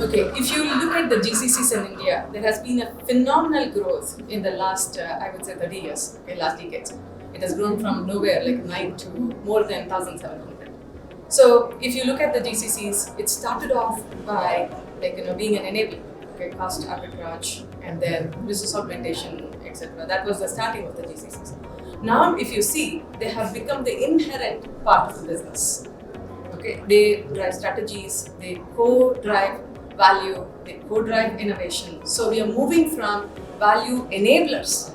Okay, if you look at the GCCs in India, there has been a phenomenal growth in the last, I would say, 30 years, okay, last decades. It has grown from nowhere, like 9 to more than 1,700. So if you look at the GCCs, it started off by being an enabler, okay, cost arbitrage, and then business augmentation, etc. That was the starting of the GCCs. Now, if you see, they have become the inherent part of the business. Okay, they drive strategies, they co-drive value, they co-drive innovation. So we are moving from value enablers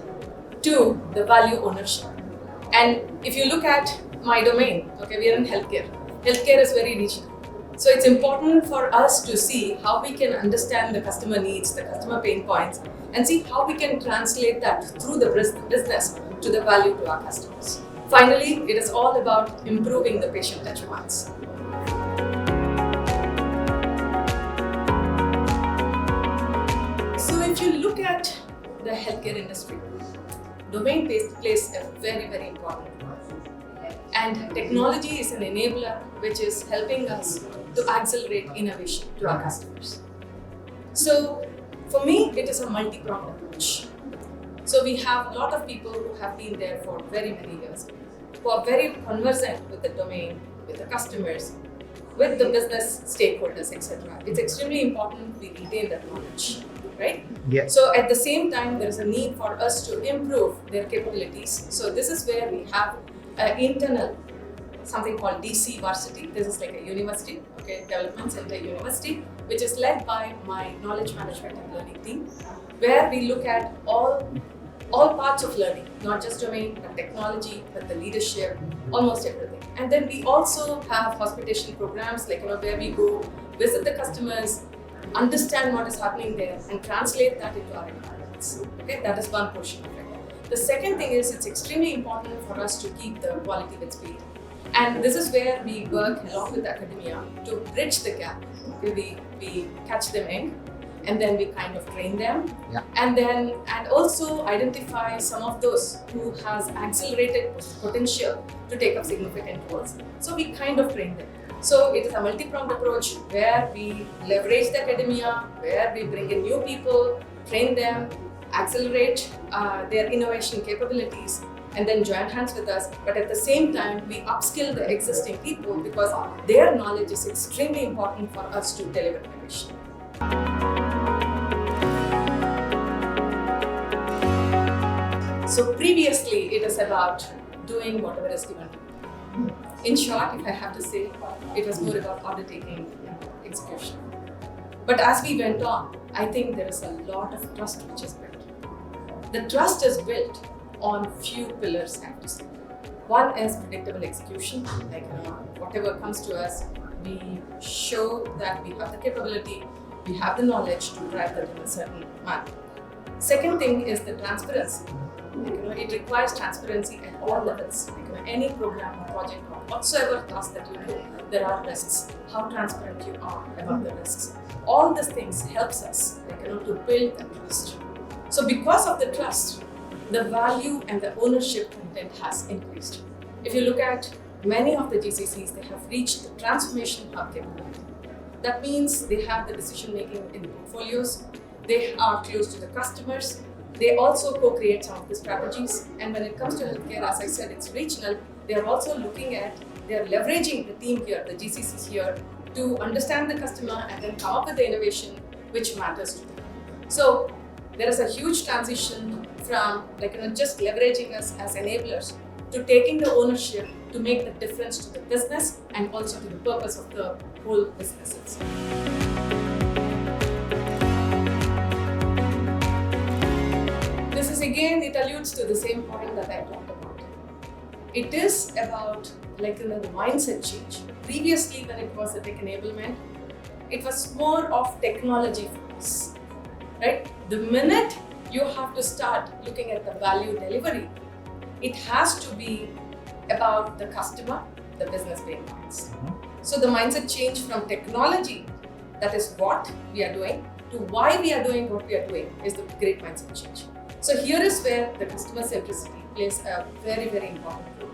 to the value ownership. And if you look at my domain, okay, we are in healthcare. Healthcare is very regional. So it's important for us to see how we can understand the customer needs, the customer pain points, and see how we can translate that through the business to the value to our customers. Finally, it is all about improving the patient touch points. So if you look at the healthcare industry, domain plays a very, very important role. And technology is an enabler which is helping us to accelerate innovation to our customers. So for me, it is a multipronged approach. So we have a lot of people who have been there for very many years, who are very conversant with the domain, with the customers, with the business stakeholders, etc. It's extremely important we retain that knowledge, right? Yeah. So at the same time, there is a need for us to improve their capabilities. So this is where we have internal, something called DC Varsity. This is like a university, okay, development center university, which is led by my knowledge management and learning team, where we look at all parts of learning, not just domain, but technology, but the leadership, almost everything. And then we also have hospitation programs, where we go visit the customers, understand what is happening there, and translate that into our environments. Okay, that is one portion of it. The second thing is it's extremely important for us to keep the quality with speed. And this is where we work along with academia to bridge the gap. Okay, we catch them in, and then we kind of train them, and also identify some of those who has accelerated potential to take up significant roles. So we kind of train them. So it is a multi-pronged approach where we leverage the academia, where we bring in new people, train them, accelerate their innovation capabilities, and then join hands with us. But at the same time, we upskill the existing people because their knowledge is extremely important for us to deliver innovation. So previously, it is about doing whatever is given. In short, if I have to say, it was more about order taking and execution. But as we went on, I think there is a lot of trust which is built. The trust is built on few pillars, I have to say. One is predictable execution, whatever comes to us, we show that we have the capability, we have the knowledge to drive that in a certain manner. Second thing is the transparency. It requires transparency at all levels. Any program or project or whatsoever task that you do, there are risks. How transparent you are about the risks. All these things helps us to build that trust. So because of the trust, the value and the ownership content has increased. If you look at many of the GCCs, they have reached the transformation hub capability. That means they have the decision making in the portfolios, they are close to the customers, they also co-create some of the strategies. And when it comes to healthcare, as I said, it's regional. They are also they are leveraging the team here, the GCCs here, to understand the customer and then come up with the innovation which matters to them. So there is a huge transition from just leveraging us as enablers to taking the ownership to make the difference to the business and also to the purpose of the whole business itself. This is again, it alludes to the same point that I talked about. It is about the mindset change. Previously, when it was a tech enablement, it was more of technology focus, right? The minute you have to start looking at the value delivery, it has to be about the customer, the business pain points. So the mindset change from technology, that is what we are doing, to why we are doing what we are doing is the great mindset change. So here is where the customer-centricity plays a very, very important role.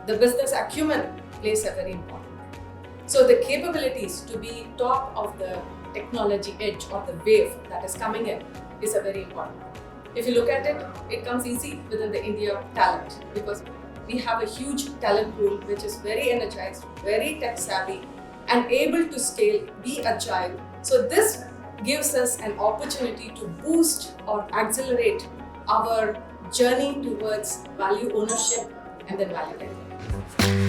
The business acumen plays a very important role. So the capabilities to be top of the technology edge or the wave that is coming in is a very important one. If you look at it, it comes easy within the India talent because we have a huge talent pool which is very energized, very tech savvy, and able to scale, be agile. So this gives us an opportunity to boost or accelerate our journey towards value ownership and then value delivery.